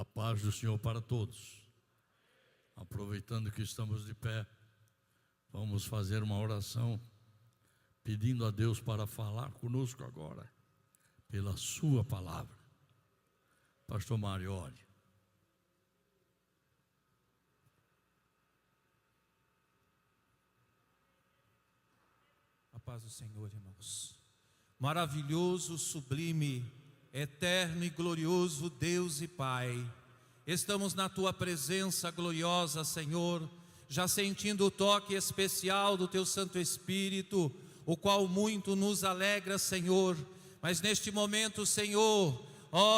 A paz do Senhor para todos. Aproveitando que estamos de pé, vamos fazer uma oração pedindo a Deus para falar conosco agora, pela sua palavra. Pastor Mário, ore. A paz do Senhor, irmãos. Maravilhoso, sublime, eterno e glorioso Deus e Pai, estamos na Tua presença gloriosa, Senhor, já sentindo o toque especial do Teu Santo Espírito, o qual muito nos alegra, Senhor. Mas neste momento, Senhor,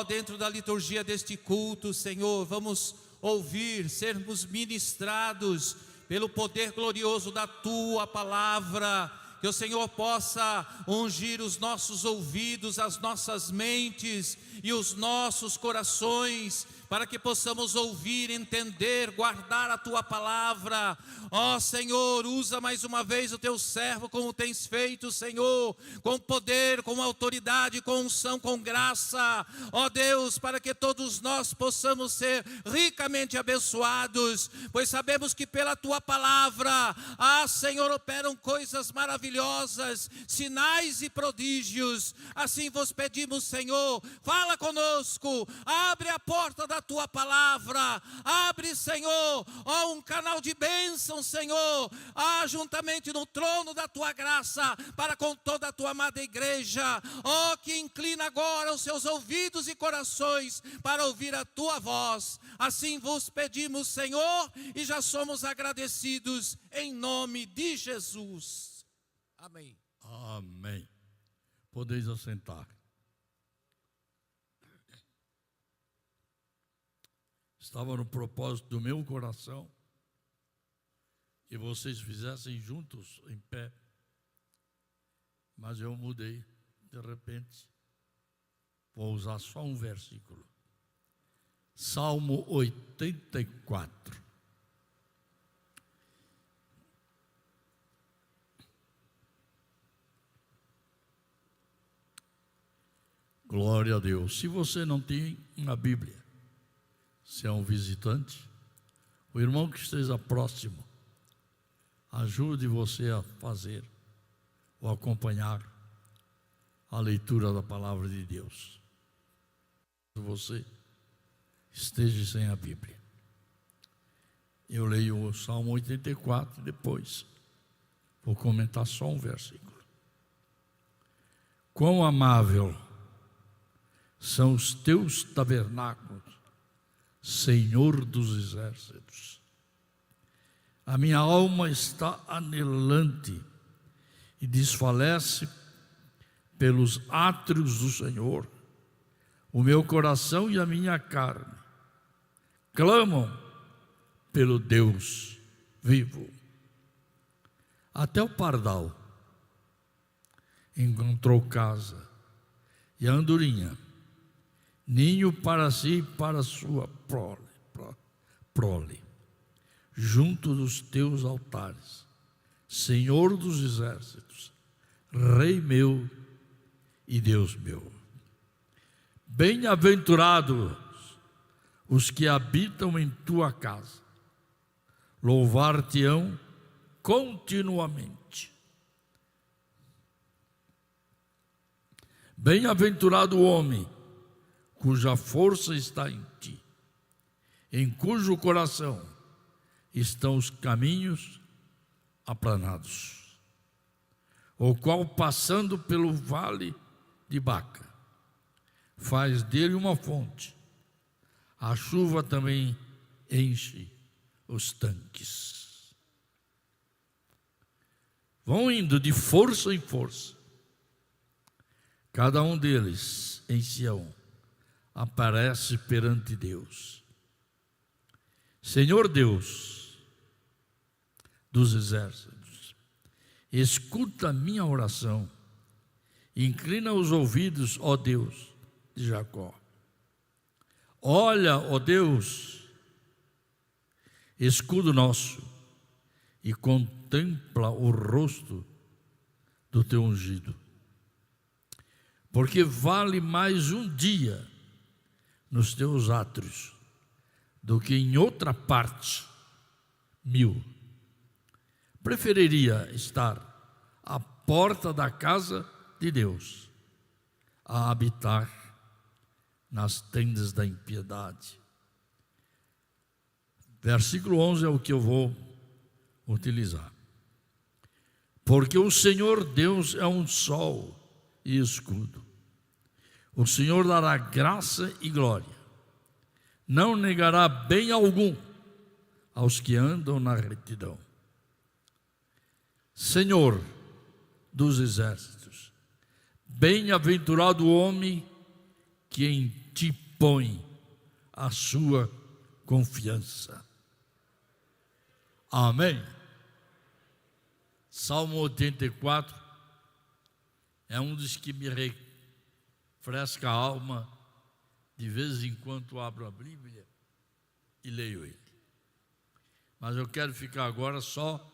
dentro da liturgia deste culto, Senhor, vamos ouvir, sermos ministrados pelo poder glorioso da Tua palavra. Que o Senhor possa ungir os nossos ouvidos, as nossas mentes e os nossos corações, para que possamos ouvir, entender, guardar a Tua palavra. Ó Senhor, usa mais uma vez o Teu servo como tens feito, Senhor, com poder, com autoridade, com unção, com graça. Ó Deus, para que todos nós possamos ser ricamente abençoados, pois sabemos que pela Tua palavra, Senhor, operam coisas maravilhosas, sinais e prodígios. Assim vos pedimos, Senhor, fala conosco, abre a porta da Tua palavra, abre, Senhor, um canal de bênção, Senhor, juntamente no trono da Tua graça, para com toda a Tua amada igreja, que inclina agora os seus ouvidos e corações para ouvir a Tua voz. Assim vos pedimos, Senhor, e já somos agradecidos em nome de Jesus. Amém. Amém. Podeis assentar. Estava no propósito do meu coração que vocês fizessem juntos, em pé, mas eu mudei, de repente, vou usar só um versículo. Salmo 84. Glória a Deus. Se você não tem uma Bíblia, se é um visitante, o irmão que esteja próximo, ajude você a fazer ou acompanhar a leitura da palavra de Deus. Se você esteja sem a Bíblia, eu leio o Salmo 84 depois vou comentar só um versículo. Quão amável são os teus tabernáculos, Senhor dos exércitos. A minha alma está anelante e desfalece pelos átrios do Senhor. O meu coração e a minha carne clamam pelo Deus vivo. Até o pardal encontrou casa, e a andorinha ninho para si e para sua prole, junto dos teus altares, Senhor dos exércitos, Rei meu e Deus meu. Bem-aventurados os que habitam em tua casa, louvar-te-ão continuamente. Bem-aventurado o homem cuja força está em ti, em cujo coração estão os caminhos aplanados, o qual, passando pelo vale de Baca, faz dele uma fonte. A chuva também enche os tanques. Vão indo de força em força, cada um deles em Sião aparece perante Deus. Senhor Deus dos exércitos, escuta a minha oração, inclina os ouvidos, ó Deus de Jacó. Olha, ó Deus, escudo nosso, e contempla o rosto do teu ungido, porque vale mais um dia nos teus átrios do que em outra parte 1000. Preferiria estar à porta da casa de Deus a habitar nas tendas da impiedade. Versículo 11 é o que eu vou utilizar. Porque o Senhor Deus é um sol e escudo. O Senhor dará graça e glória. Não negará bem algum aos que andam na retidão. Senhor dos exércitos, bem-aventurado o homem que em ti põe a sua confiança. Amém. Salmo 84 é um dos que me refresca a alma. De vez em quando abro a Bíblia e leio ele. Mas eu quero ficar agora só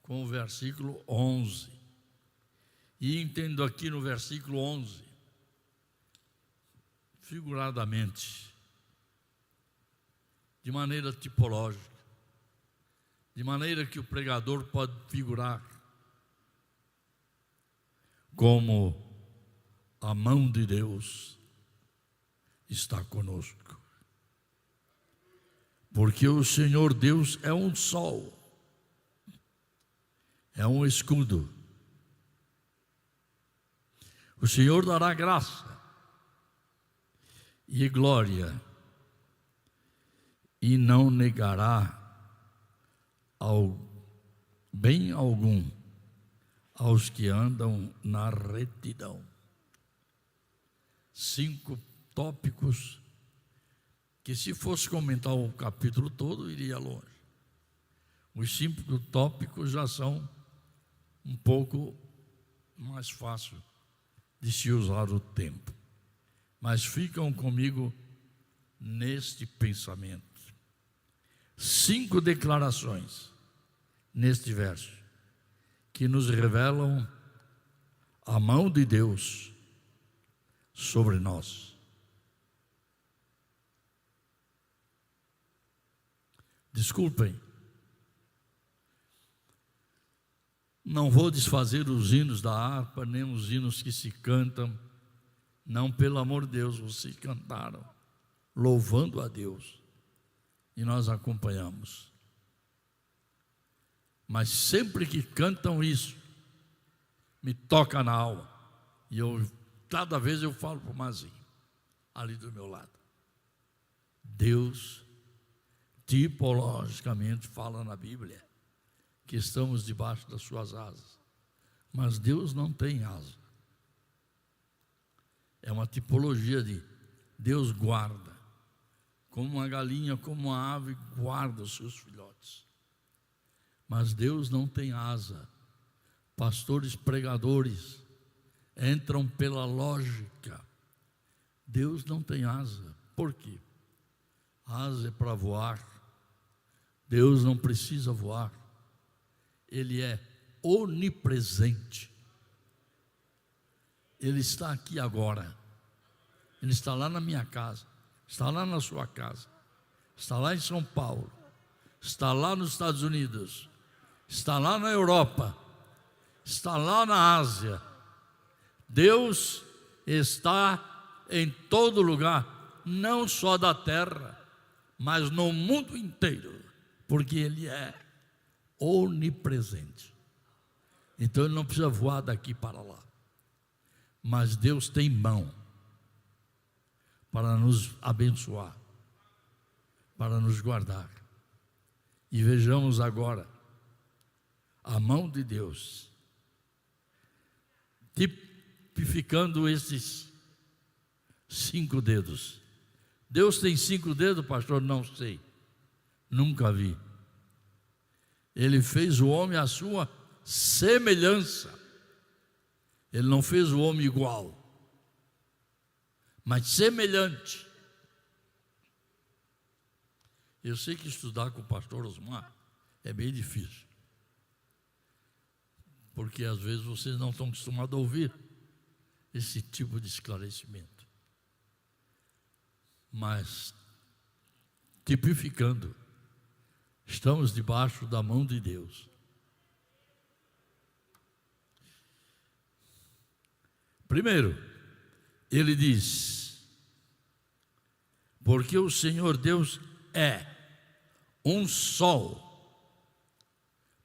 com o versículo 11. E entendo aqui no versículo 11, figuradamente, de maneira tipológica, de maneira que o pregador pode figurar como a mão de Deus está conosco. Porque o Senhor Deus é um sol, é um escudo. O Senhor dará graça e glória e não negará bem algum aos que andam na retidão. 5 tópicos que, se fosse comentar o capítulo todo, iria longe. Os 5 tópicos já são um pouco mais fácil de se usar o tempo, mas ficam comigo neste pensamento. 5 declarações neste verso que nos revelam a mão de Deus sobre nós. Desculpem, não vou desfazer os hinos da harpa, nem os hinos que se cantam. Não, pelo amor de Deus, vocês cantaram louvando a Deus e nós acompanhamos. Mas sempre que cantam isso, me toca na alma. E cada vez eu falo para o Mazinho, ali do meu lado. Deus tipologicamente fala na Bíblia que estamos debaixo das suas asas, mas Deus não tem asa. É uma tipologia de Deus guarda, como uma galinha, como uma ave guarda os seus filhotes, mas Deus não tem asa. Pastores pregadores entram pela lógica. Deus não tem asa. Por quê? Asa é para voar. Deus não precisa voar. Ele é onipresente. Ele está aqui agora. Ele está lá na minha casa, está lá na sua casa, está lá em São Paulo, está lá nos Estados Unidos, está lá na Europa, está lá na Ásia. Deus está em todo lugar, não só da terra, mas no mundo inteiro, porque Ele é onipresente. Então Ele não precisa voar daqui para lá, mas Deus tem mão para nos abençoar, para nos guardar. E vejamos agora a mão de Deus, tipificando esses 5 dedos. Deus tem 5 dedos, pastor? Não sei, nunca vi. Ele fez o homem à sua semelhança. Ele não fez o homem igual, mas semelhante. Eu sei que estudar com o pastor Osmar é bem difícil, porque às vezes vocês não estão acostumados a ouvir esse tipo de esclarecimento. Mas tipificando. Estamos debaixo da mão de Deus. Primeiro, ele diz: porque o Senhor Deus é um sol.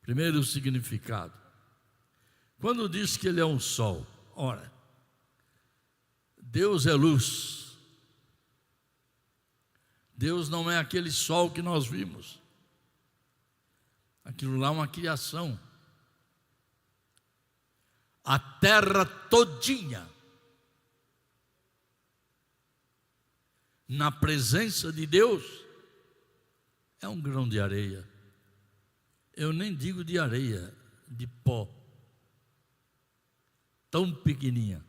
Primeiro significado. Quando diz que ele é um sol, ora, Deus é luz. Deus não é aquele sol que nós vimos. Aquilo lá é uma criação. A terra todinha, na presença de Deus, é um grão de areia. Eu nem digo de areia, de pó. Tão pequenininha,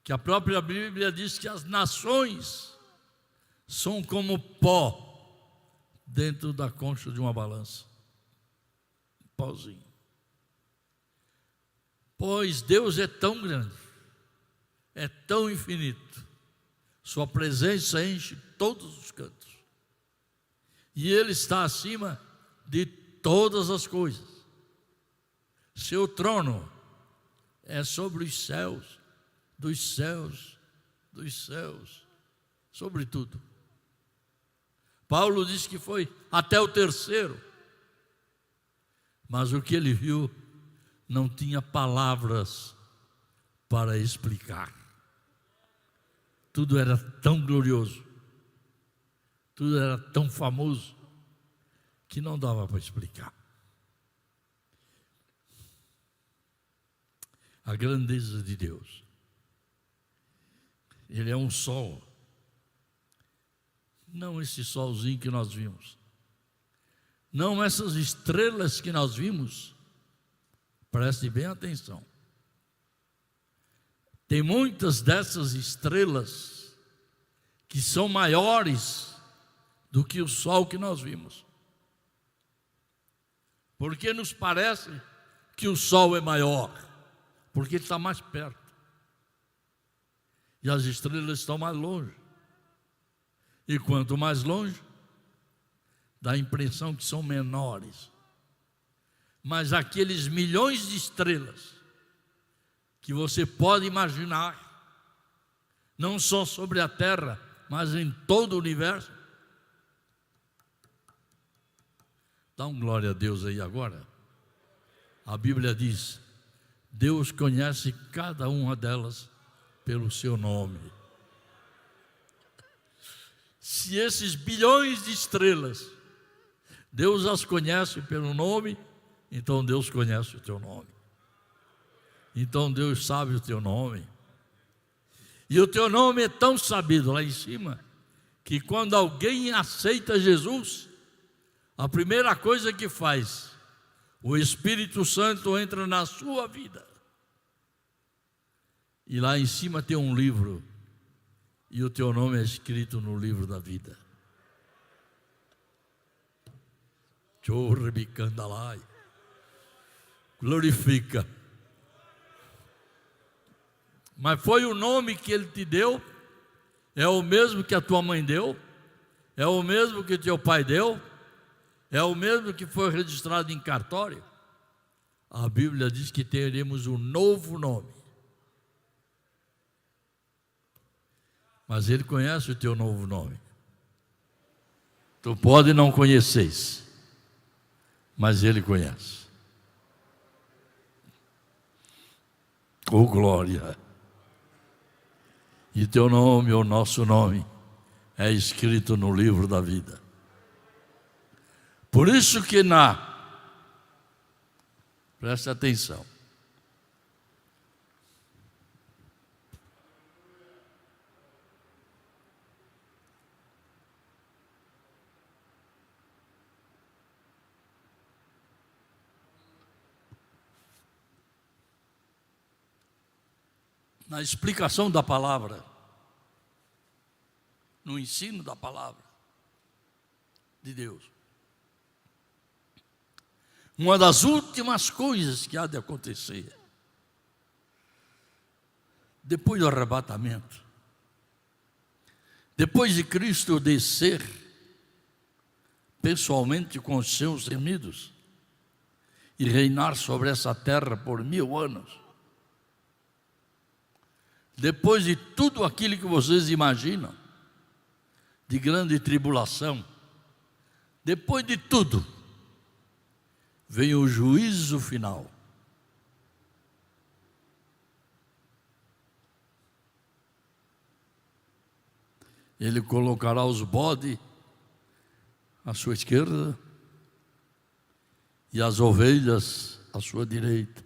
que a própria Bíblia diz que as nações são como pó dentro da concha de uma balança. Pauzinho. Pois Deus é tão grande, é tão infinito, sua presença enche todos os cantos, e Ele está acima de todas as coisas. Seu trono é sobre os céus, dos céus, dos céus, sobre tudo. Paulo diz que foi até o terceiro, mas o que ele viu não tinha palavras para explicar. Tudo era tão glorioso, tudo era tão famoso, que não dava para explicar. A grandeza de Deus. Ele é um sol. Não esse solzinho que nós vimos. Não essas estrelas que nós vimos. Preste bem atenção. Tem muitas dessas estrelas que são maiores do que o sol que nós vimos. Porque nos parece que o sol é maior, porque ele está mais perto. E as estrelas estão mais longe. E quanto mais longe, dá a impressão que são menores. Mas aqueles milhões de estrelas que você pode imaginar, não só sobre a Terra, mas em todo o universo. Dá um glória a Deus aí agora. A Bíblia diz: Deus conhece cada uma delas pelo seu nome. Se esses bilhões de estrelas, Deus as conhece pelo nome, então Deus conhece o teu nome. Então Deus sabe o teu nome. E o teu nome é tão sabido lá em cima, que quando alguém aceita Jesus, a primeira coisa que faz, o Espírito Santo entra na sua vida. E lá em cima tem um livro, e o teu nome é escrito no livro da vida. Chorrebicandalai. Glorifica. Mas foi o nome que Ele te deu, é o mesmo que a tua mãe deu, é o mesmo que teu pai deu, é o mesmo que foi registrado em cartório. A Bíblia diz que teremos um novo nome. Mas Ele conhece o teu novo nome. Tu pode não conheceres, mas Ele conhece. Oh glória! E teu nome, o nosso nome, é escrito no livro da vida. Por isso que preste atenção. Na explicação da palavra, no ensino da palavra de Deus, uma das últimas coisas que há de acontecer, depois do arrebatamento, depois de Cristo descer pessoalmente com os seus remidos e reinar sobre essa terra por 1000 anos. Depois de tudo aquilo que vocês imaginam, de grande tribulação, depois de tudo, vem o juízo final. Ele colocará os bodes à sua esquerda e as ovelhas à sua direita.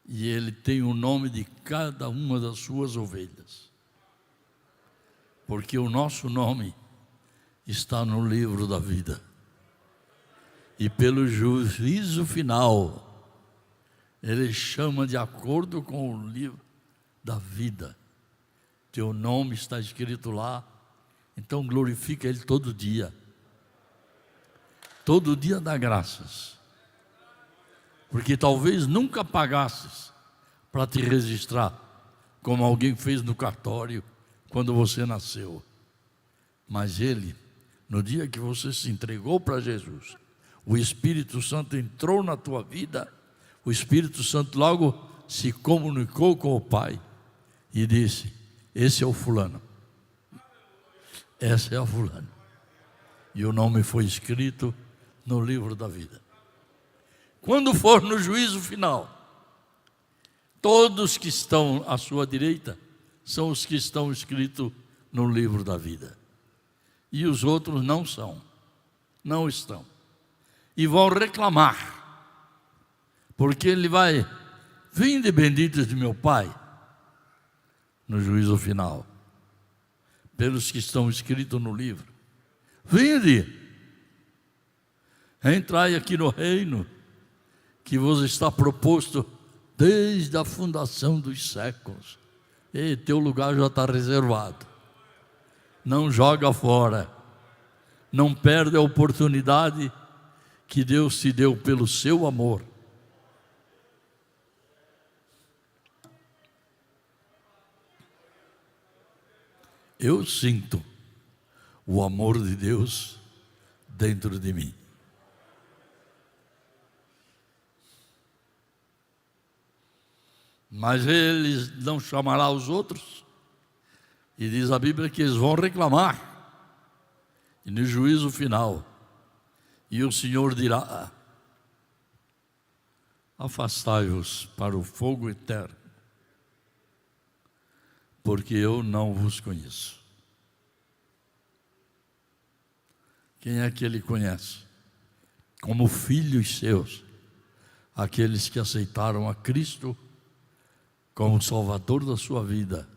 E ele tem o nome de cada uma das suas ovelhas. Porque o nosso nome está no livro da vida. E pelo juízo final, ele chama de acordo com o livro da vida. Teu nome está escrito lá, então glorifica Ele todo dia. Todo dia dá graças. Porque talvez nunca pagasses para te registrar, como alguém fez no cartório quando você nasceu. Mas Ele, no dia que você se entregou para Jesus, o Espírito Santo entrou na tua vida, o Espírito Santo logo se comunicou com o Pai e disse: esse é o fulano, essa é a fulana. E o nome foi escrito no livro da vida. Quando for no juízo final, todos que estão à sua direita são os que estão escritos no livro da vida. E os outros não são, não estão. E vão reclamar, porque ele vai: vinde benditos de meu Pai, no juízo final, pelos que estão escritos no livro. Vinde, entrai aqui no reino que vos está proposto desde a fundação dos séculos. E teu lugar já está reservado. Não joga fora, não perde a oportunidade que Deus te deu pelo seu amor. Eu sinto o amor de Deus dentro de mim. Mas Ele não chamará os outros. E diz a Bíblia que eles vão reclamar. E no juízo final, e o Senhor dirá: afastai-vos para o fogo eterno, porque eu não vos conheço. Quem é que Ele conhece? Como filhos seus, aqueles que aceitaram a Cristo como Salvador da sua vida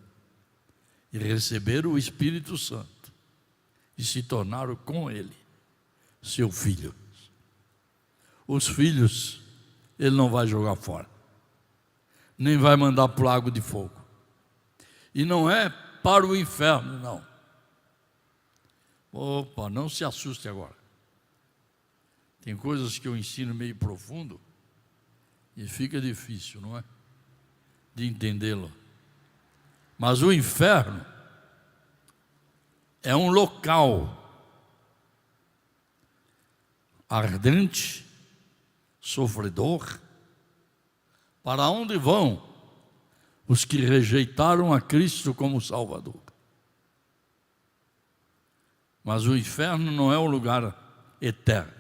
e receberam o Espírito Santo e se tornaram com Ele seu filho. Os filhos Ele não vai jogar fora, nem vai mandar para o lago de fogo. E não é para o inferno, não. Opa, não se assuste agora. Tem coisas que eu ensino meio profundo e fica difícil, não é? De entendê-lo. Mas o inferno é um local ardente, sofredor, para onde vão os que rejeitaram a Cristo como Salvador. Mas o inferno não é um lugar eterno.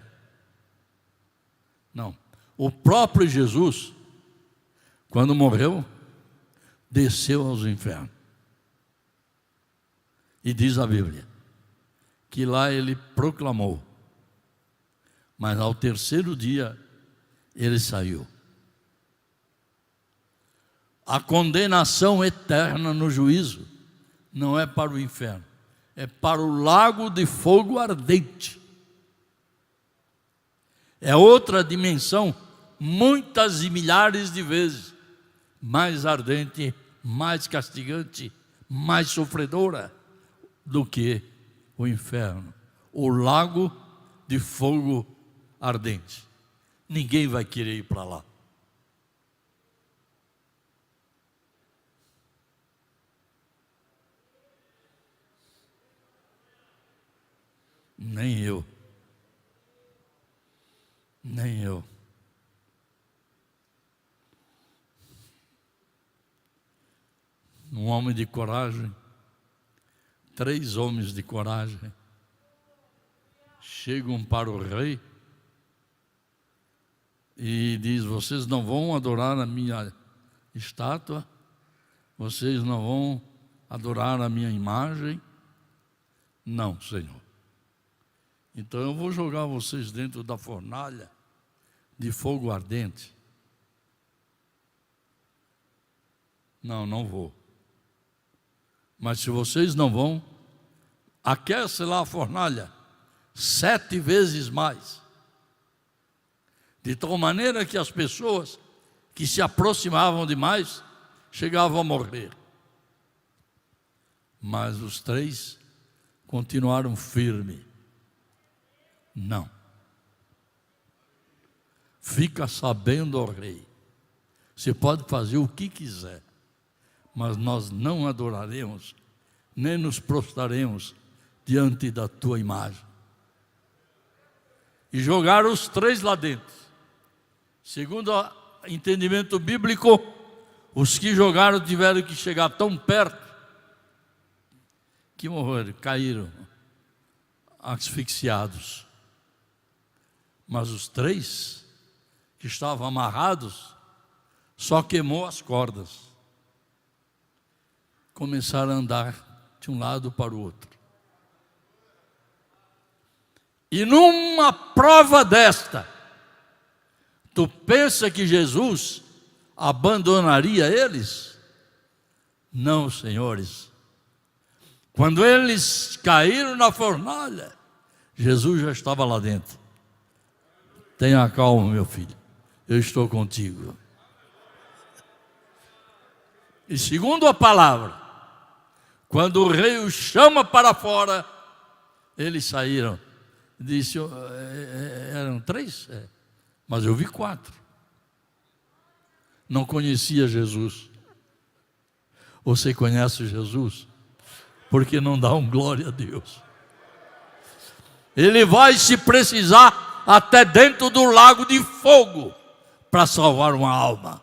Não. O próprio Jesus, quando morreu, desceu aos infernos. E diz a Bíblia que lá Ele proclamou, mas ao terceiro dia Ele saiu. A condenação eterna no juízo não é para o inferno, é para o lago de fogo ardente. É outra dimensão, muitas e milhares de vezes mais ardente, mais castigante, mais sofredora do que o inferno, o lago de fogo ardente. Ninguém vai querer ir para lá. Nem eu. Nem eu. Um homem de coragem, 3 homens de coragem, chegam para o rei e diz: vocês não vão adorar a minha estátua, vocês não vão adorar a minha imagem. Não, Senhor. Então eu vou jogar vocês dentro da fornalha de fogo ardente. Não, não vou. Mas se vocês não vão, aquece lá a fornalha 7 vezes mais. De tal maneira que as pessoas que se aproximavam demais chegavam a morrer. Mas os 3 continuaram firmes. Não. Fica sabendo, ó rei, você pode fazer o que quiser, mas nós não adoraremos, nem nos prostraremos diante da tua imagem. E jogaram os 3 lá dentro. Segundo o entendimento bíblico, os que jogaram tiveram que chegar tão perto que morreram, caíram asfixiados. Mas os 3 que estavam amarrados, só queimou as cordas. Começaram a andar de um lado para o outro. E numa prova desta, tu pensa que Jesus abandonaria eles? Não, senhores. Quando eles caíram na fornalha, Jesus já estava lá dentro. Tenha calma, meu filho, eu estou contigo. E segundo a palavra, quando o rei os chama para fora, eles saíram. Disse: eram 3? Mas eu vi 4. Não conhecia Jesus. Você conhece Jesus? Porque não dá glória a Deus. Ele vai, se precisar, até dentro do lago de fogo para salvar uma alma.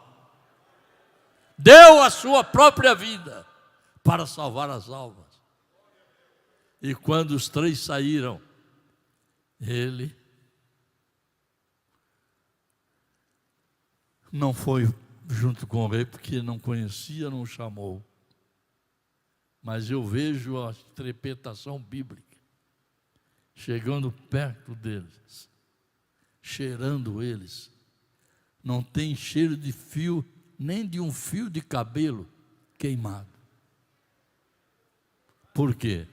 Deu a sua própria vida para salvar as almas. E quando os 3 saíram, ele não foi junto com o rei, porque não conhecia, não o chamou. Mas eu vejo a interpretação bíblica, chegando perto deles, cheirando eles. Não tem cheiro de fio, nem de um fio de cabelo queimado. Por quê?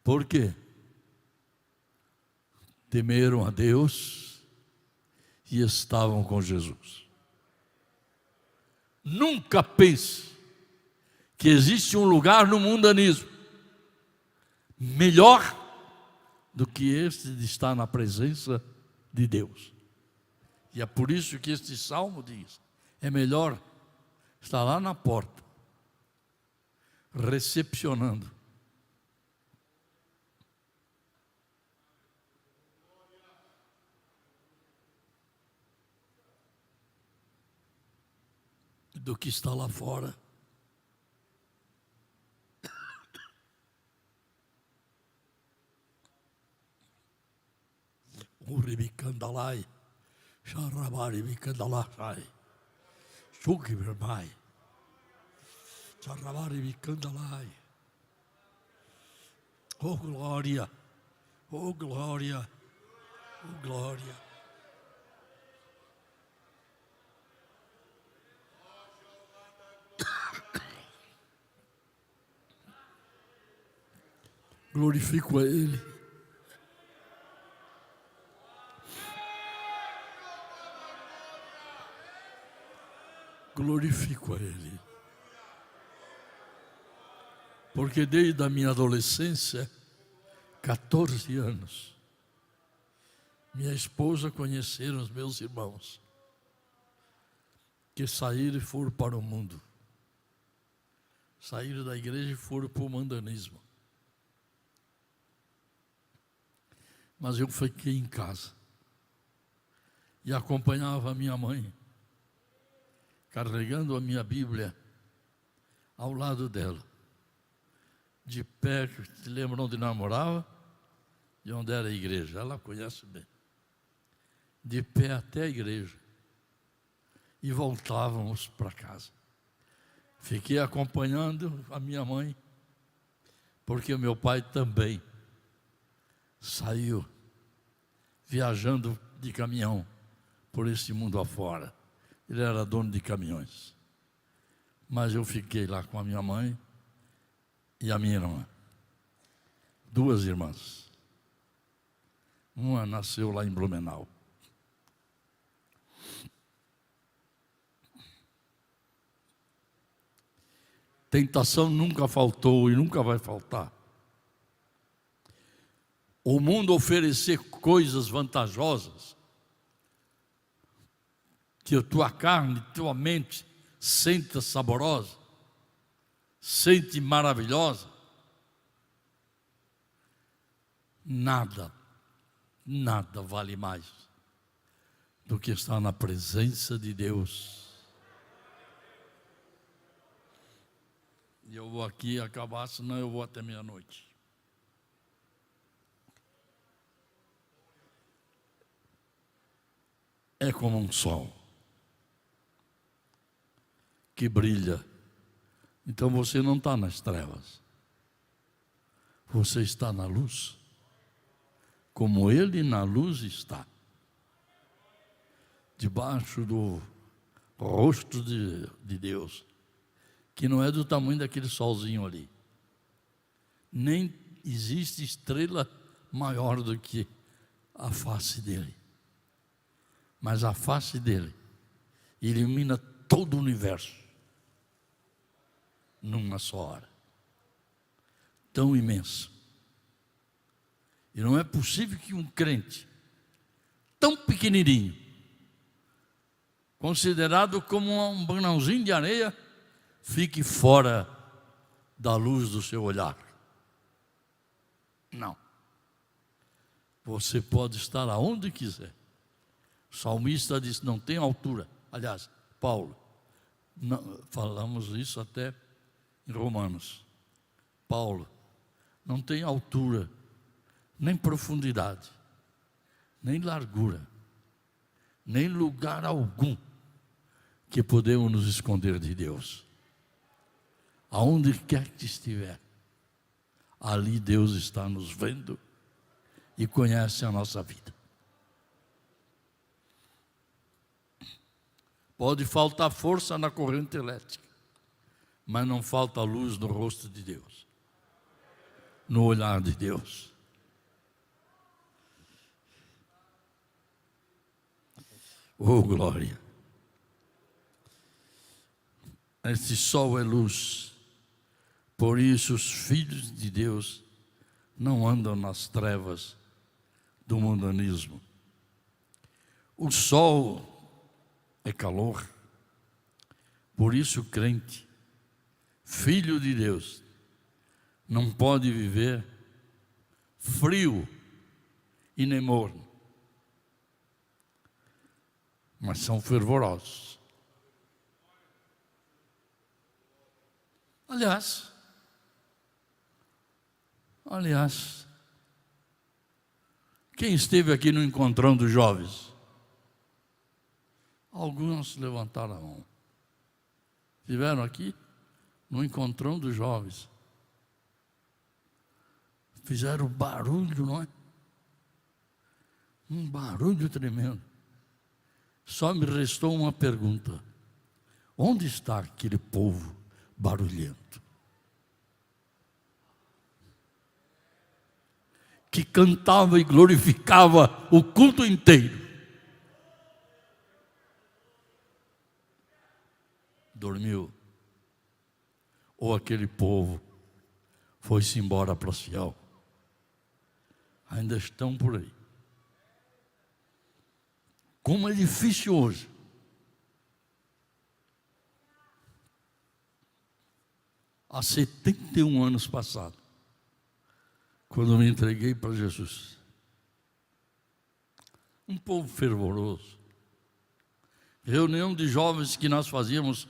Por quê? Temeram a Deus e estavam com Jesus. Nunca pense que existe um lugar no mundanismo melhor do que este de estar na presença de Deus. E é por isso que este salmo diz: é melhor estar lá na porta, recepcionando, do que estar lá fora. Uribicandalai, Charabari-bicandalai, Chukibermai, Charabari-bicandalai. Oh glória, oh glória, oh glória. Glorifico a Ele. Glorifico a Ele. Porque desde a minha adolescência, 14 anos, minha esposa conheceram os meus irmãos, que saíram e foram para o mundo. Saíram da igreja e foram para o mundanismo. Mas eu fiquei em casa e acompanhava a minha mãe, carregando a minha Bíblia ao lado dela, de pé. Te lembra onde namorava? De onde era a igreja? Ela conhece bem. De pé até a igreja. E voltávamos para casa. Fiquei acompanhando a minha mãe, porque o meu pai também saiu viajando de caminhão por esse mundo afora. Ele era dono de caminhões. Mas eu fiquei lá com a minha mãe e a minha irmã. 2 irmãs. Uma nasceu lá em Blumenau. Tentação nunca faltou e nunca vai faltar. O mundo oferecer coisas vantajosas que a tua carne, tua mente sente saborosa, sente maravilhosa. Nada vale mais do que estar na presença de Deus. E eu vou aqui acabar, senão eu vou até meia-noite. É como um sol que brilha. Então você não está nas trevas. Você está na luz. Como Ele na luz está. Debaixo do rosto de Deus. Que não é do tamanho daquele solzinho ali. Nem existe estrela maior do que a face dele. Mas a face dele ilumina todo o universo numa só hora. Tão imenso. E não é possível que um crente tão pequenininho, considerado como um banãozinho de areia, fique fora da luz do seu olhar. Não. Você pode estar aonde quiser. O salmista diz: não tem altura. Aliás, Paulo, falamos isso até em Romanos. Paulo, não tem altura, nem profundidade, nem largura, nem lugar algum que podemos nos esconder de Deus. Aonde quer que estiver, ali Deus está nos vendo e conhece a nossa vida. Pode faltar força na corrente elétrica, mas não falta luz no rosto de Deus, no olhar de Deus. Oh, glória! Este sol é luz, por isso os filhos de Deus não andam nas trevas do mundanismo. O sol é calor, por isso o crente, filho de Deus, não pode viver frio e nem morno, mas são fervorosos. Aliás, quem esteve aqui no encontrão dos jovens? Alguns levantaram a mão. Estiveram aqui no encontrão dos jovens. Fizeram barulho, não é? Um barulho tremendo. Só me restou uma pergunta: onde está aquele povo barulhento? Que cantava e glorificava o culto inteiro. Dormiu. Ou aquele povo foi-se embora para Sião. Ainda estão por aí. Como é difícil hoje. Há 71 anos passados, quando me entreguei para Jesus, Um povo fervoroso. Reunião de jovens que nós fazíamos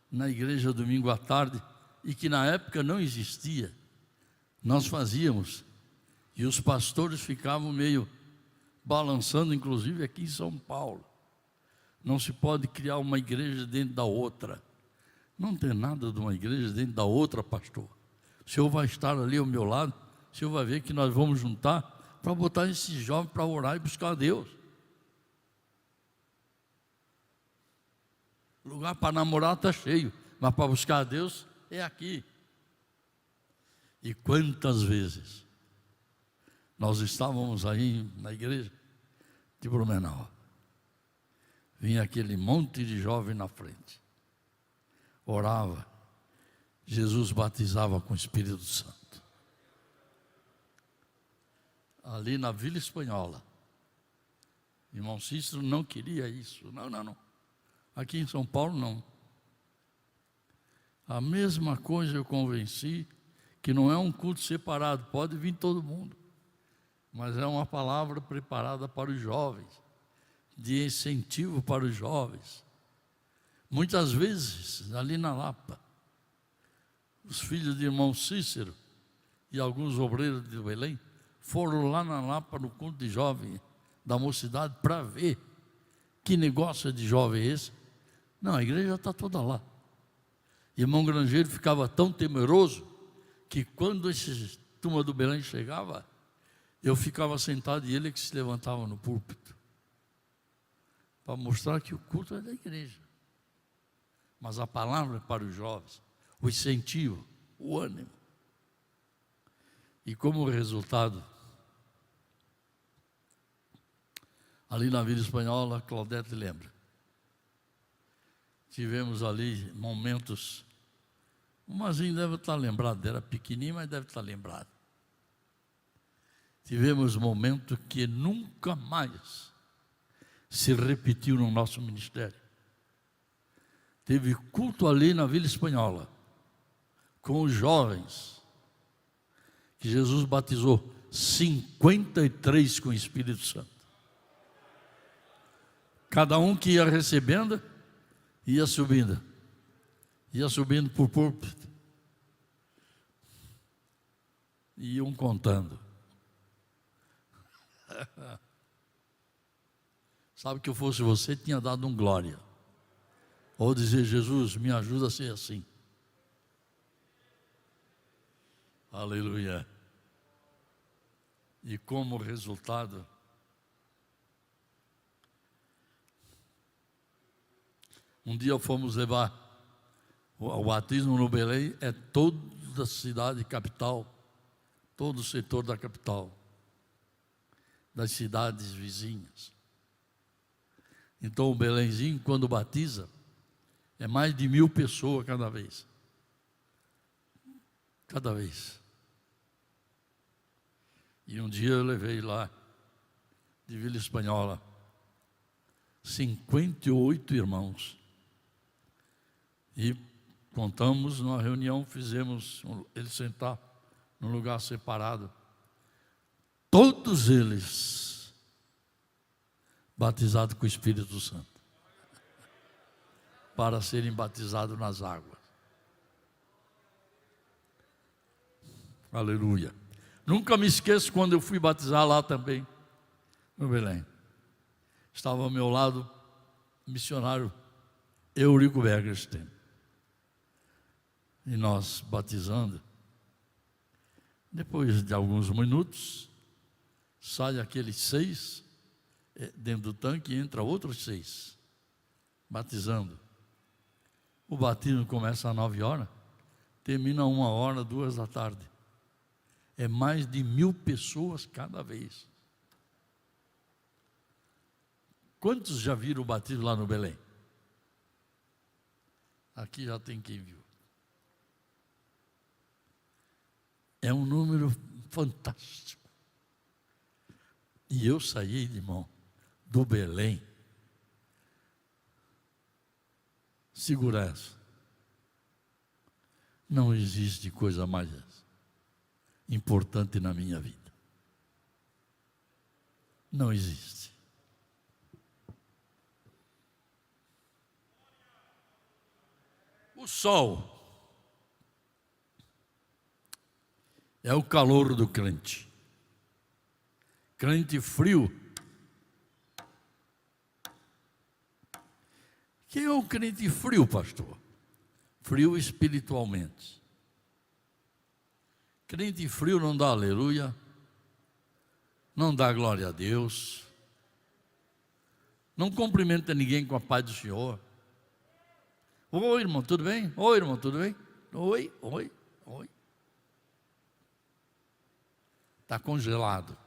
na igreja domingo à tarde e que na época não existia. Nós fazíamos e os pastores ficavam meio balançando, inclusive aqui em São Paulo. Não se pode criar uma igreja dentro da outra. Não tem nada de uma igreja dentro da outra, pastor. O senhor vai estar ali ao meu lado, o senhor vai ver que nós vamos juntar para botar esses jovens para orar e buscar a Deus. O lugar para namorar está cheio, mas para buscar a Deus é aqui. E quantas vezes nós estávamos aí na igreja de Blumenau, vinha aquele monte de jovem na frente, orava, Jesus batizava com o Espírito Santo. Ali na Vila Espanhola, irmão Cícero não queria isso, não. Aqui em São Paulo não. A mesma coisa eu convenci, que não é um culto separado, pode vir todo mundo, mas é uma palavra preparada para os jovens, de incentivo para os jovens. Muitas vezes, ali na Lapa, os filhos de irmão Cícero e alguns obreiros de Belém foram lá na Lapa no culto de jovem da mocidade para ver que negócio de jovem é esse. Não, a igreja está toda lá. Irmão Grangeiro ficava tão temeroso que quando esse turma do Belém chegava, eu ficava sentado e ele que se levantava no púlpito para mostrar que o culto é da igreja. Mas a palavra é para os jovens, o incentivo, o ânimo. E como resultado, ali na Vila Espanhola, Claudete lembra, tivemos ali momentos, o Mazinho deve estar lembrado, era pequenininho, mas deve estar lembrado. Tivemos momentos que nunca mais se repetiu no nosso ministério. Teve culto ali na Vila Espanhola, com os jovens, que Jesus batizou 53 com o Espírito Santo. Cada um que ia recebendo, ia subindo por púlpito, e iam contando. Sabe que eu fosse você, tinha dado um glória. Ou dizer, Jesus, me ajuda a ser assim. Aleluia. E como resultado, um dia fomos levar o batismo no Belém, é toda a cidade capital, todo o setor da capital, das cidades vizinhas. Então o Belenzinho, quando batiza, é mais de 1000 pessoas cada vez. Cada vez. E um dia eu levei lá, de Vila Espanhola, 58 irmãos. E contamos numa reunião, fizemos ele sentar num lugar separado. Todos eles batizados com o Espírito Santo, para serem batizados nas águas. Aleluia. Nunca me esqueço quando eu fui batizar lá também, no Belém. Estava ao meu lado o missionário Eurico Bergerstein. E nós batizando. Depois de alguns minutos, sai aqueles 6 dentro do tanque e entra outros 6 batizando. O batismo começa às 9 horas, termina 1 hora, 2 da tarde. É mais de 1000 pessoas cada vez. Quantos já viram o batismo lá no Belém? Aqui já tem quem viu. É um número fantástico. E eu saí, irmão, do Belém. Segura essa. Não existe coisa mais importante na minha vida. Não existe. O sol é o calor do crente. Crente frio. Quem é o crente frio, pastor? Frio espiritualmente. Crente frio não dá aleluia, não dá glória a Deus, não cumprimenta ninguém com a paz do Senhor. Oi, irmão, tudo bem? Oi, irmão, tudo bem? Oi. Está congelado.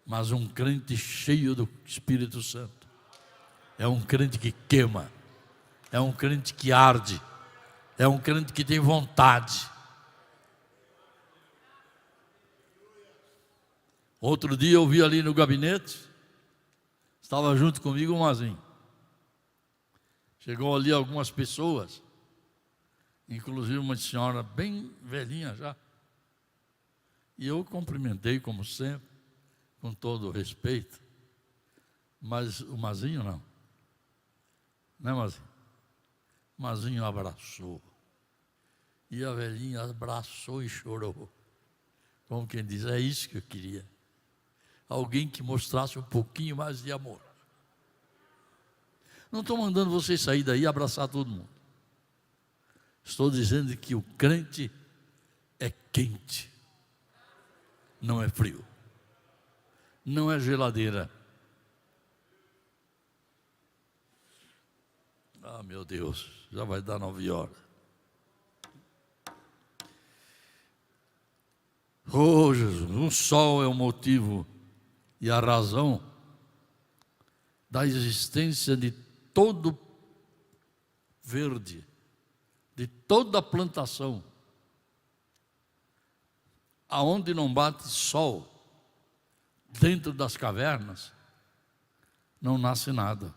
Mas um crente cheio do Espírito Santo é um crente que queima, é um crente que arde, é um crente que tem vontade. Outro dia eu vi ali no gabinete, estava junto comigo o Mazinho. Chegou ali algumas pessoas, inclusive uma senhora bem velhinha já. E eu cumprimentei, como sempre, com todo o respeito. Mas o Mazinho não. Né, Mazinho? O Mazinho abraçou. E a velhinha abraçou e chorou. Como quem diz, é isso que eu queria. Alguém que mostrasse um pouquinho mais de amor. Não estou mandando vocês sair daí e abraçar todo mundo. Estou dizendo que o crente é quente, não é frio, não é geladeira. Ah, meu Deus, já vai dar 9 horas. Oh, Jesus, o sol é o motivo e a razão da existência de todo verde, de toda plantação. Aonde não bate sol, dentro das cavernas, não nasce nada,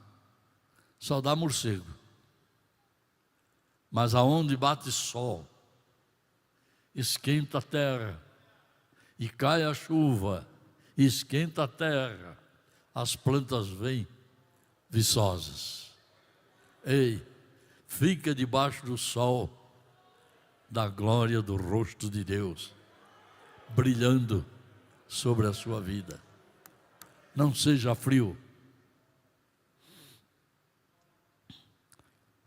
só dá morcego. Mas aonde bate sol, esquenta a terra, e cai a chuva, esquenta a terra, as plantas vêm viçosas. Ei, fica debaixo do sol da glória do rosto de Deus, brilhando sobre a sua vida. Não seja frio.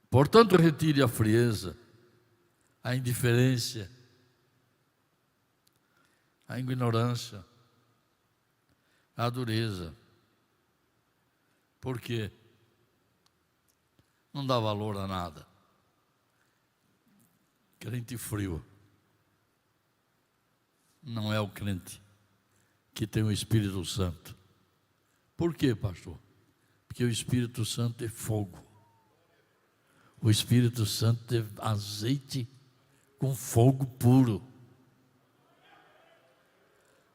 Portanto, retire a frieza, a indiferença, a ignorância, a dureza. Por quê? Não dá valor a nada. Crente frio não é o crente que tem o Espírito Santo. Por quê, pastor? Porque o Espírito Santo é fogo. O Espírito Santo é azeite com fogo puro.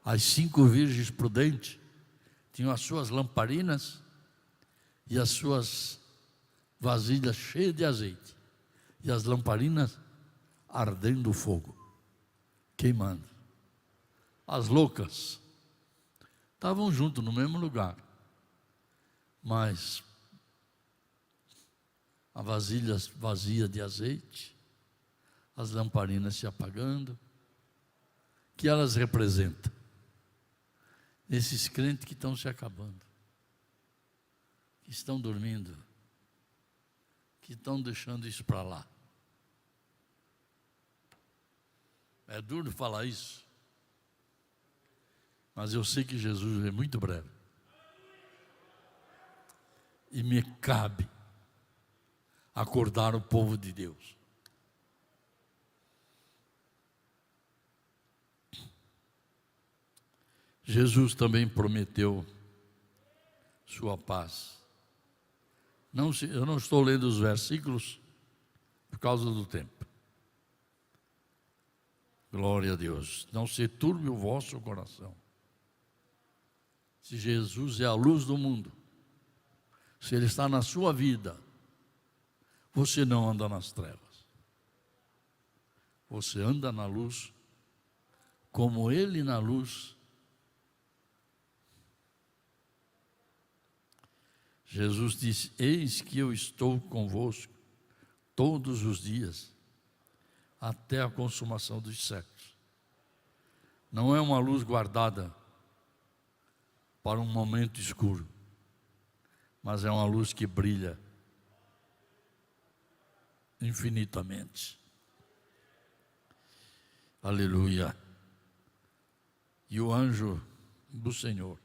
As 5 virgens prudentes tinham as suas lamparinas e as suas vasilhas cheias de azeite, e as lamparinas ardendo fogo, queimando. As loucas estavam juntos no mesmo lugar, mas a vasilha vazia de azeite, as lamparinas se apagando. Que elas representam? Esses crentes que estão se acabando, que estão dormindo, que estão deixando isso para lá. É duro falar isso, mas eu sei que Jesus vem muito breve. E me cabe acordar o povo de Deus. Jesus também prometeu sua paz. Eu não estou lendo os versículos por causa do tempo. Glória a Deus. Não se turbe o vosso coração. Se Jesus é a luz do mundo, se Ele está na sua vida, você não anda nas trevas. Você anda na luz, como Ele na luz. Jesus disse: eis que eu estou convosco todos os dias, até a consumação dos séculos. Não é uma luz guardada para um momento escuro, mas é uma luz que brilha infinitamente. Aleluia. E o anjo do Senhor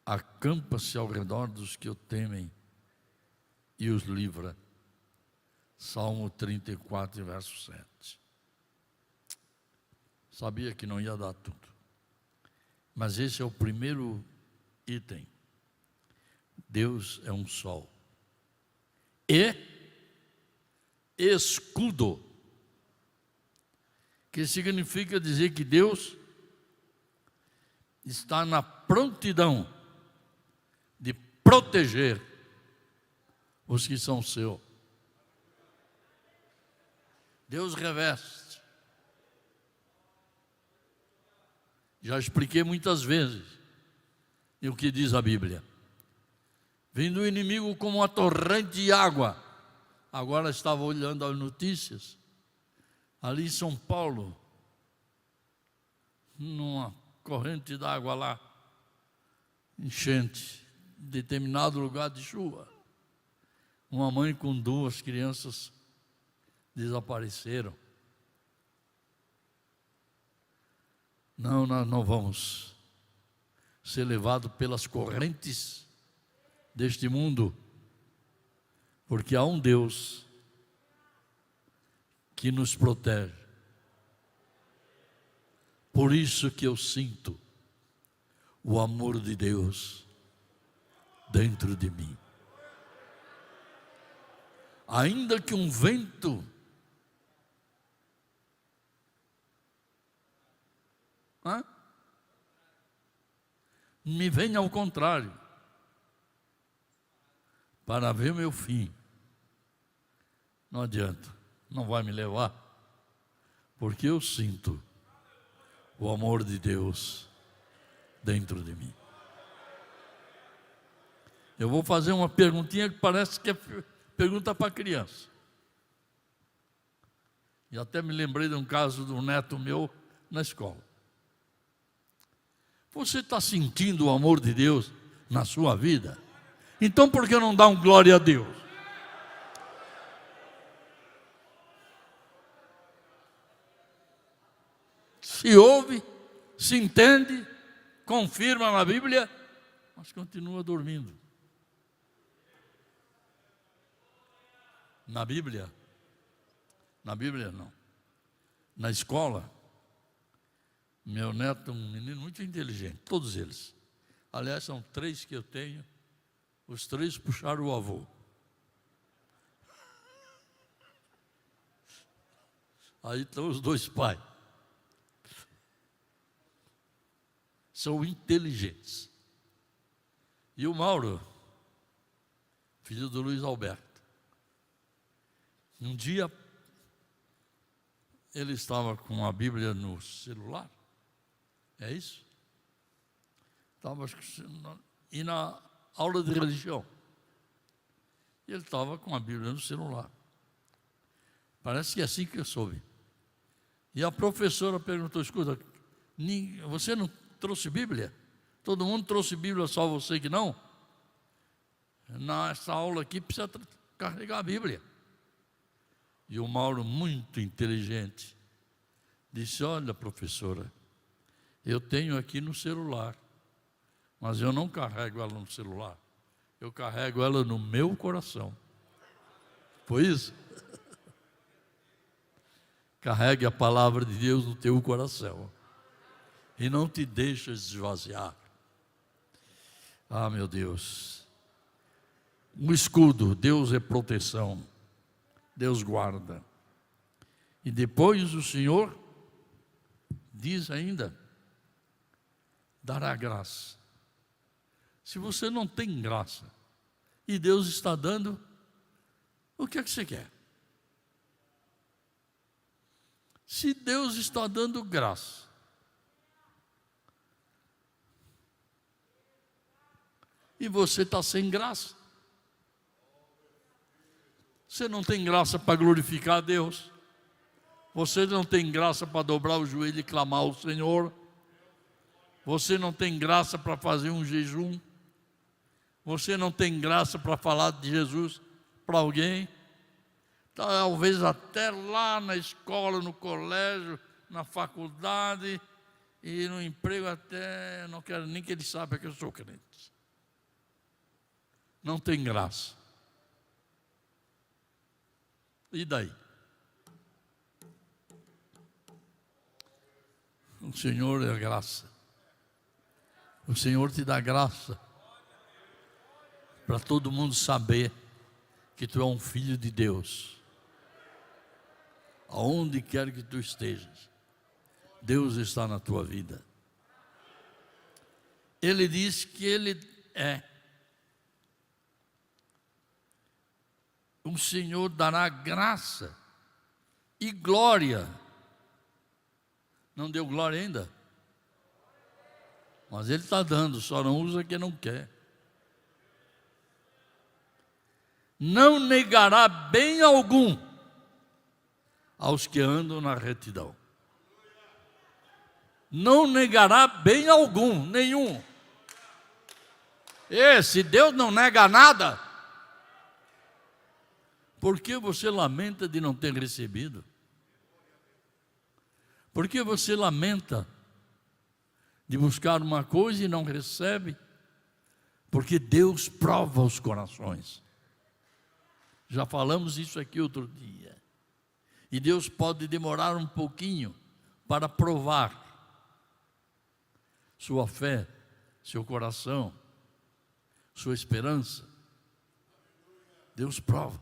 acampa-se ao redor dos que o temem e os livra. Salmo 34, verso 7. Sabia que não ia dar tudo, mas esse é o primeiro item. Deus é um sol e escudo, que significa dizer que Deus está na prontidão de proteger os que são seus. Deus reveste. Já expliquei muitas vezes o que diz a Bíblia. Vindo o inimigo como uma torrente de água. Agora estava olhando as notícias. Ali em São Paulo, numa corrente d'água lá, enchente, determinado lugar de chuva. Uma mãe com 2 crianças desapareceram. Não, nós não vamos ser levados pelas correntes deste mundo, porque há um Deus que nos protege. Por isso que eu sinto o amor de Deus dentro de mim. Ainda que um vento me venha ao contrário, para ver meu fim, não adianta, não vai me levar, porque eu sinto o amor de Deus dentro de mim. Eu vou fazer uma perguntinha que parece que é pergunta para criança. E até me lembrei de um caso de um neto meu na escola. Você está sentindo o amor de Deus na sua vida? Então por que não dá um glória a Deus? Se ouve, se entende, confirma na Bíblia, mas continua dormindo. Na Bíblia não. Na escola, meu neto é um menino muito inteligente, todos eles. Aliás, são 3 que eu tenho, os 3 puxaram o avô. Aí estão os 2 pais. São inteligentes. E o Mauro, filho do Luiz Alberto, um dia ele estava com a Bíblia no celular, é isso? E na aula de religião, ele estava com a Bíblia no celular. Parece que é assim que eu soube. E a professora perguntou: escuta, você não trouxe Bíblia? Todo mundo trouxe Bíblia, só você que não? Nessa aula aqui precisa carregar a Bíblia. E o Mauro, muito inteligente, disse: olha, professora, eu tenho aqui no celular, mas eu não carrego ela no celular, eu carrego ela no meu coração. Foi isso? Carregue a palavra de Deus no teu coração e não te deixa esvaziar. Ah, meu Deus. Um escudo, Deus é proteção, Deus guarda. E depois o Senhor diz ainda: dará graça. Se você não tem graça e Deus está dando, o que é que você quer? Se Deus está dando graça, e você está sem graça, Você não tem graça para glorificar a Deus. Você não tem graça para dobrar o joelho e clamar ao Senhor. Você não tem graça para fazer um jejum. Você não tem graça para falar de Jesus para alguém. Talvez até lá na escola, no colégio, na faculdade e no emprego até, não quero nem que ele saiba que eu sou crente. Não tem graça. E daí? O Senhor é a graça. O Senhor te dá graça para todo mundo saber que tu é um filho de Deus. Aonde quer que tu estejas, Deus está na tua vida. Ele diz que Ele é. O Senhor dará graça e glória. Não deu glória ainda? Mas Ele está dando, só não usa quem não quer. Não negará bem algum aos que andam na retidão. Não negará bem algum, nenhum. Se Deus não nega nada, por que você lamenta de não ter recebido? Por que você lamenta de buscar uma coisa e não recebe? Porque Deus prova os corações. Já falamos isso aqui outro dia. E Deus pode demorar um pouquinho para provar sua fé, seu coração, sua esperança. Deus prova.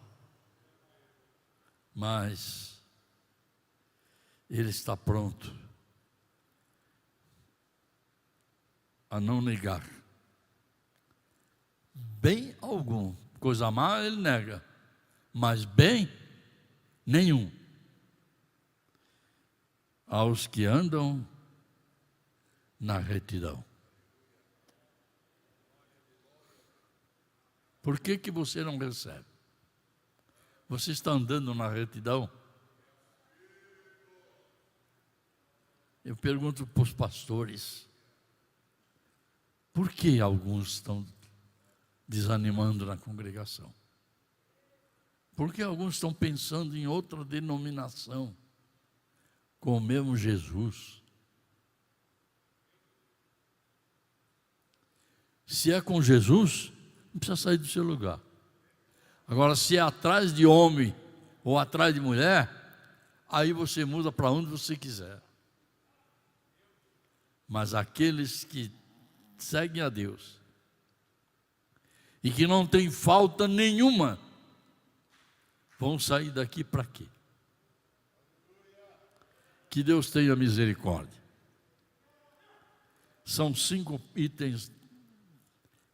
Mas Ele está pronto a não negar bem algum. Coisa má Ele nega, mas bem nenhum aos que andam na retidão. Por que você não recebe? Você está andando na retidão? Eu pergunto para os pastores, por que alguns estão desanimando na congregação? Por que alguns estão pensando em outra denominação, com o mesmo Jesus? Se é com Jesus, não precisa sair do seu lugar. Agora, se é atrás de homem ou atrás de mulher, aí você muda para onde você quiser. Mas aqueles que seguem a Deus e que não tem falta nenhuma, vão sair daqui para quê? Que Deus tenha misericórdia. São 5 itens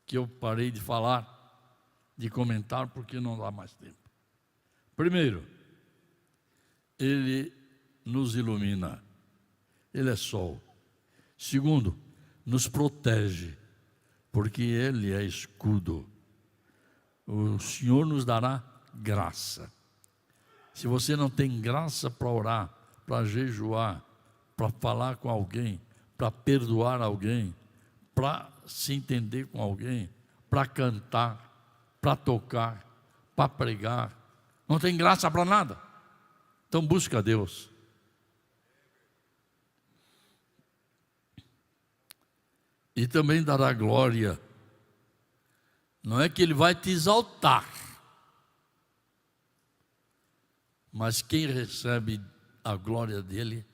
que eu parei de falar, de comentar, porque não dá mais tempo. Primeiro, Ele nos ilumina. Ele é sol. Segundo, nos protege, porque Ele é escudo. O Senhor nos dará graça. Se você não tem graça para orar, para jejuar, para falar com alguém, para perdoar alguém, para se entender com alguém, para cantar, para tocar, para pregar, não tem graça para nada. Então busca Deus. E também dará glória. Não é que Ele vai te exaltar, mas quem recebe a glória dEle,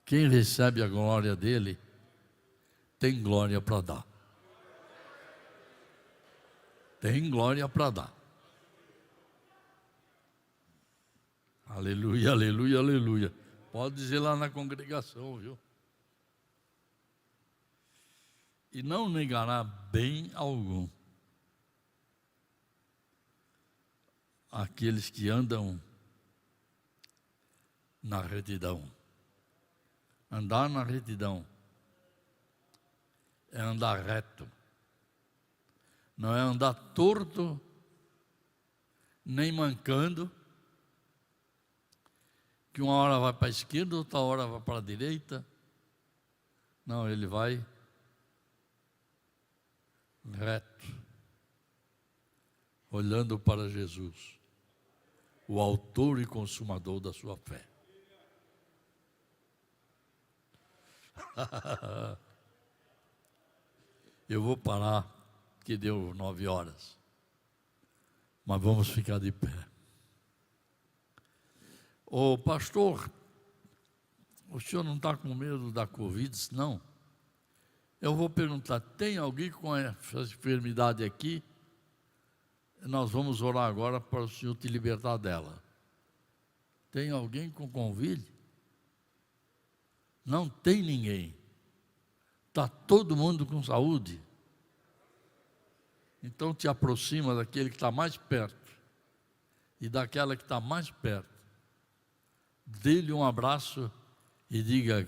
quem recebe a glória dEle, tem glória para dar. Tem glória para dar. Aleluia, aleluia, aleluia. Pode dizer lá na congregação, viu? E não negará bem algum aqueles que andam na retidão. Andar na retidão é andar reto. Não é andar torto, nem mancando, que uma hora vai para a esquerda, outra hora vai para a direita. Não, ele vai reto, olhando para Jesus, o autor e consumador da sua fé. Eu vou parar, que deu 9 horas. Mas vamos ficar de pé. Ô pastor, o senhor não está com medo da Covid? Não. Eu vou perguntar, tem alguém com essa enfermidade aqui? Nós vamos orar agora para o senhor te libertar dela. Tem alguém com Covid? Não tem ninguém. Está todo mundo com saúde. Então te aproxima daquele que está mais perto e daquela que está mais perto. Dê-lhe um abraço e diga: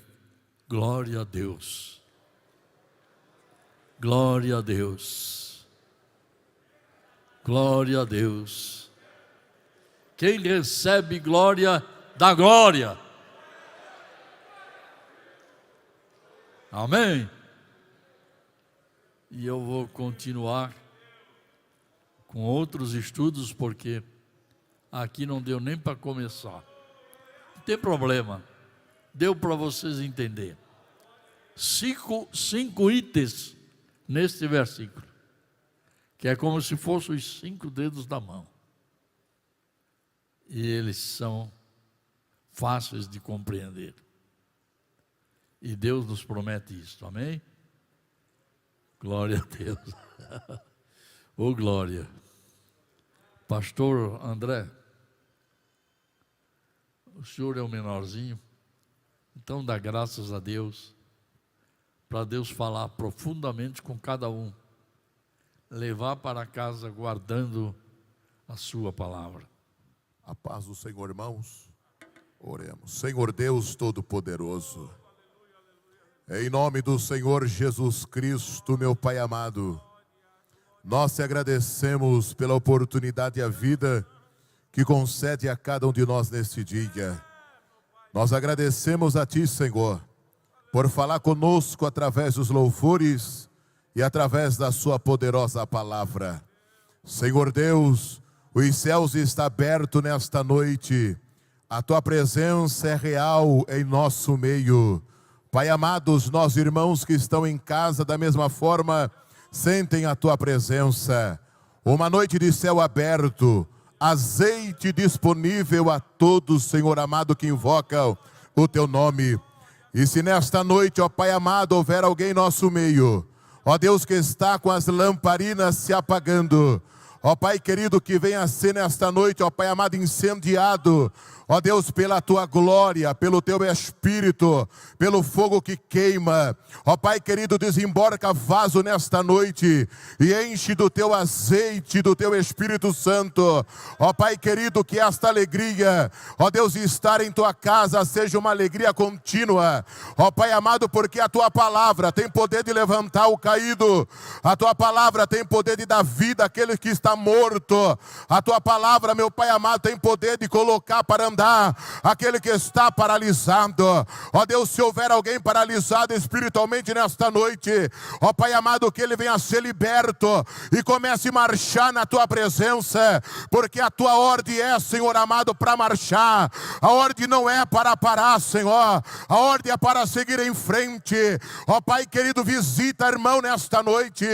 glória a Deus. Glória a Deus. Glória a Deus. Quem recebe glória, dá glória. Amém? E eu vou continuar com outros estudos, porque aqui não deu nem para começar. Não tem problema, deu para vocês entenderem. Cinco itens neste versículo, que é como se fossem os 5 dedos da mão. E eles são fáceis de compreender. E Deus nos promete isso, amém? Glória a Deus. Ô glória. Pastor André, o senhor é o menorzinho, então dá graças a Deus, para Deus falar profundamente com cada um, levar para casa guardando a sua palavra. A paz do Senhor, irmãos. Oremos. Senhor Deus Todo-Poderoso, em nome do Senhor Jesus Cristo, meu Pai amado, nós te agradecemos pela oportunidade e a vida que concede a cada um de nós neste dia. Nós agradecemos a Ti, Senhor, por falar conosco através dos louvores e através da Sua poderosa palavra. Senhor Deus, os céus estão abertos nesta noite, a Tua presença é real em nosso meio. Pai amado, os nossos irmãos que estão em casa da mesma forma, sentem a Tua presença. Uma noite de céu aberto, azeite disponível a todos, Senhor amado, que invocam o Teu nome. E se nesta noite, ó Pai amado, houver alguém em nosso meio, ó Deus, que está com as lamparinas se apagando, ó Pai querido, que venha ser nesta noite, ó Pai amado, incendiado, ó Deus, pela Tua glória, pelo Teu Espírito, pelo fogo que queima. Ó Pai querido, desembarca vaso nesta noite e enche do Teu azeite, do Teu Espírito Santo. Ó Pai querido, que esta alegria, ó Deus, de estar em Tua casa seja uma alegria contínua. Ó Pai amado, porque a Tua palavra tem poder de levantar o caído. A Tua palavra tem poder de dar vida àquele que está morto. A Tua palavra, meu Pai amado, tem poder de colocar para andar aquele que está paralisado. Ó Deus, se houver alguém paralisado espiritualmente nesta noite, ó Pai amado, que ele venha ser liberto e comece a marchar na Tua presença, porque a Tua ordem é, Senhor amado, para marchar. A ordem não é para parar, Senhor, a ordem é para seguir em frente. Ó Pai querido, visita irmão nesta noite,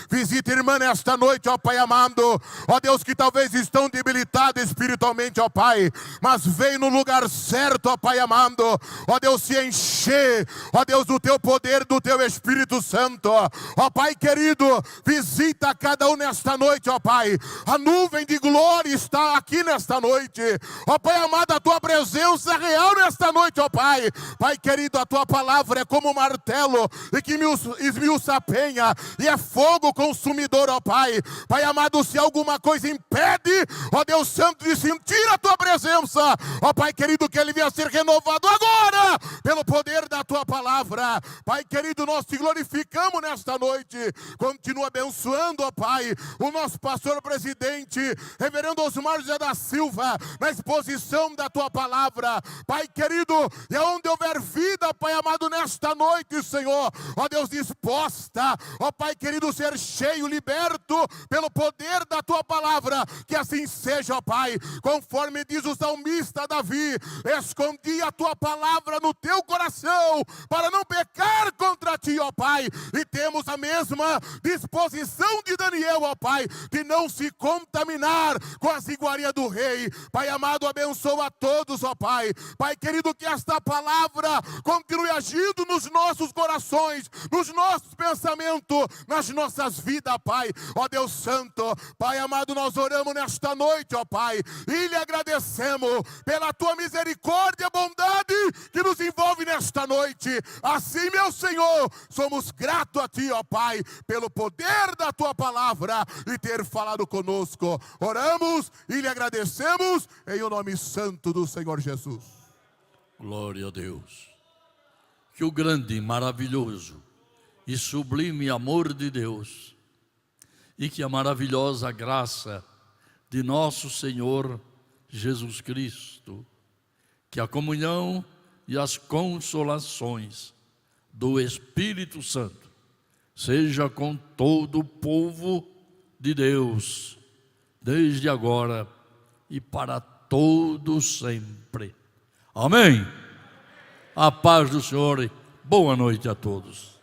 visita irmã nesta noite, ó Pai amado, ó Deus, que talvez estão debilitados espiritualmente, ó Pai, mas vem no lugar certo, ó Pai amado, ó Deus, se encher, ó Deus, do Teu poder, do Teu Espírito Santo. Ó Pai querido, visita cada um nesta noite, ó Pai. A nuvem de glória está aqui nesta noite, ó Pai amado, a Tua presença real nesta noite, ó Pai. Pai querido, a Tua palavra é como um martelo e que esmiuça a penha e é fogo consumidor, ó Pai. Pai amado, se alguma coisa impede, ó Deus Santo, de sentir a Tua presença, ó Pai querido, que ele venha ser renovado agora, pelo poder da Tua palavra. palavra. Pai querido, nós te glorificamos nesta noite. Continua abençoando, ó Pai, o nosso pastor presidente, reverendo Osmar José da Silva, na exposição da tua palavra. Pai querido, e aonde houver vida, Pai amado, nesta noite, Senhor, ó Deus, disposta, ó Pai querido, ser cheio, liberto pelo poder da tua palavra, que assim seja, ó Pai, conforme diz o salmista Davi: escondi a tua palavra no teu coração, para não pecar contra ti, ó Pai, e temos a mesma disposição de Daniel, ó Pai, de não se contaminar com as iguarias do rei. Pai amado, abençoa a todos, ó Pai. Pai querido, que esta palavra continue agindo nos nossos corações, nos nossos pensamentos, nas nossas vidas, Pai. Ó Deus Santo, Pai amado, nós oramos nesta noite, ó Pai, e lhe agradecemos pela tua misericórdia e bondade que nos envolve nesta noite. Assim, meu Senhor, somos gratos a ti, ó Pai, pelo poder da tua palavra e ter falado conosco. Oramos e lhe agradecemos em o nome santo do Senhor Jesus. Glória a Deus. Que o grande, maravilhoso e sublime amor de Deus e que a maravilhosa graça de nosso Senhor Jesus Cristo, que a comunhão e as consolações do Espírito Santo seja com todo o povo de Deus, desde agora e para todo sempre. Amém. A paz do Senhor e boa noite a todos.